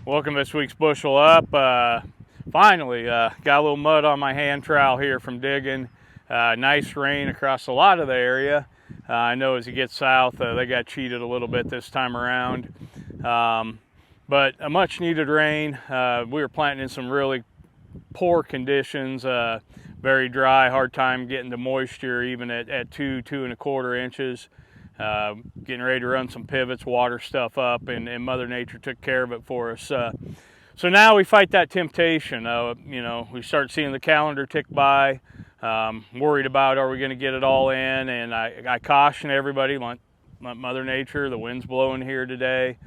Welcome to this week's Bushel Up. Finally, got a little mud on my hand trowel here from digging. Nice rain across a lot of the area. I know as you get south, they got cheated a little bit this time around. But a much needed rain. We were planting in some really poor conditions, very dry, hard time getting the moisture even at 2.25 inches. Getting ready to run some pivots, water stuff up, and Mother Nature took care of it for us. So now we fight that temptation. We start seeing the calendar tick by, worried about are we going to get it all in, and I caution everybody, let Mother Nature, the wind's blowing here today,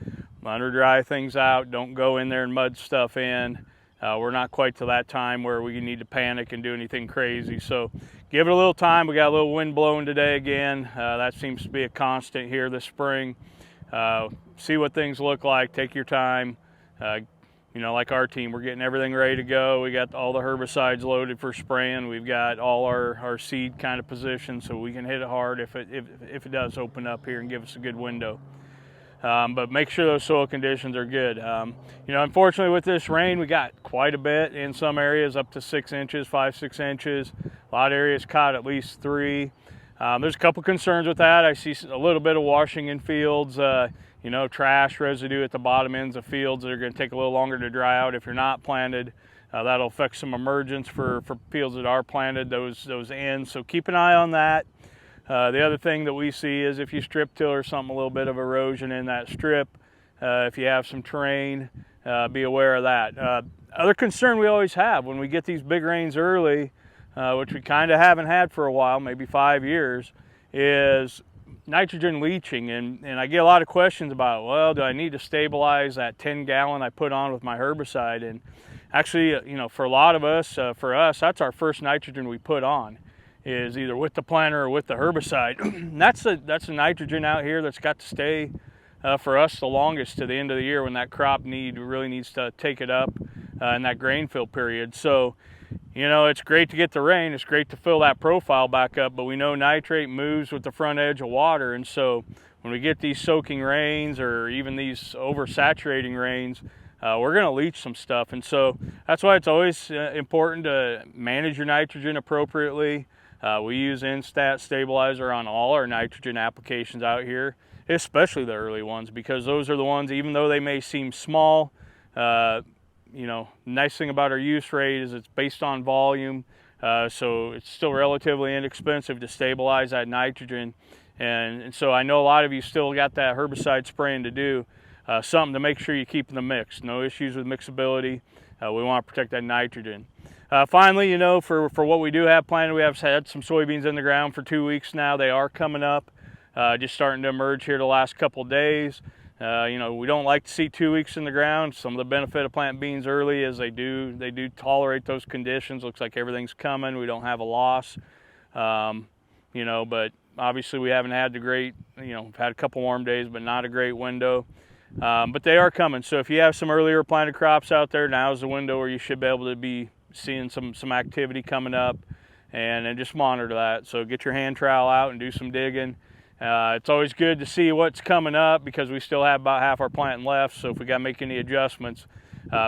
let her dry things out, don't go in there and mud stuff in. We're not quite to that time where we need to panic and do anything crazy. So give it a little time. We got a little wind blowing today again. That seems to be a constant here this spring. See what things look like. Take your time. Like our team, we're getting everything ready to go. We got all the herbicides loaded for spraying. We've got all our seed kind of positioned so we can hit it hard if it does open up here and give us a good window. But make sure those soil conditions are good. Unfortunately with this rain, we got quite a bit in some areas, up to 6 inches, 5-6 inches. A lot of areas caught at least 3. There's a couple concerns with that. I see a little bit of washing in fields, trash residue at the bottom ends of fields that are going to take a little longer to dry out if you're not planted. That'll affect some emergence for fields that are planted, those ends. So keep an eye on that. The other thing that we see is if you strip till or something, a little bit of erosion in that strip. If you have some terrain, be aware of that. Other concern we always have when we get these big rains early, which we kind of haven't had for a while, maybe 5 years, is nitrogen leaching. And I get a lot of questions about, well, do I need to stabilize that 10-gallon I put on with my herbicide? And actually, for a lot of us, for us, that's our first nitrogen we put on, is either with the planter or with the herbicide. That's a nitrogen out here that's got to stay for us the longest to the end of the year when that crop really needs to take it up in that grain fill period. So, it's great to get the rain. It's great to fill that profile back up, but we know nitrate moves with the front edge of water. And so when we get these soaking rains or even these oversaturating rains, we're going to leach some stuff. And so that's why it's always important to manage your nitrogen appropriately. We use Instat stabilizer on all our nitrogen applications out here, especially the early ones, because those are the ones, even though they may seem small, nice thing about our use rate is it's based on volume, so it's still relatively inexpensive to stabilize that nitrogen. And so I know a lot of you still got that herbicide spraying to do, something to make sure you keep in the mix. No issues with mixability. We want to protect that nitrogen. Finally, for what we do have planted, we have had some soybeans in the ground for 2 weeks now. They are coming up, just starting to emerge here the last couple days. We don't like to see 2 weeks in the ground. Some of the benefit of planting beans early is they do tolerate those conditions. Looks like everything's coming. We don't have a loss, but obviously we haven't had the great, we've had a couple warm days, but not a great window. But they are coming. So if you have some earlier planted crops out there, now's the window where you should be able to be seeing some activity coming up, and just monitor that. So get your hand trowel out and do some digging. It's always good to see what's coming up because we still have about half our planting left. So if we got to make any adjustments,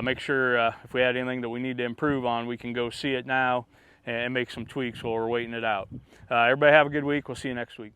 make sure if we had anything that we need to improve on, we can go see it now and make some tweaks while we're waiting it out. Everybody have a good week. We'll see you next week.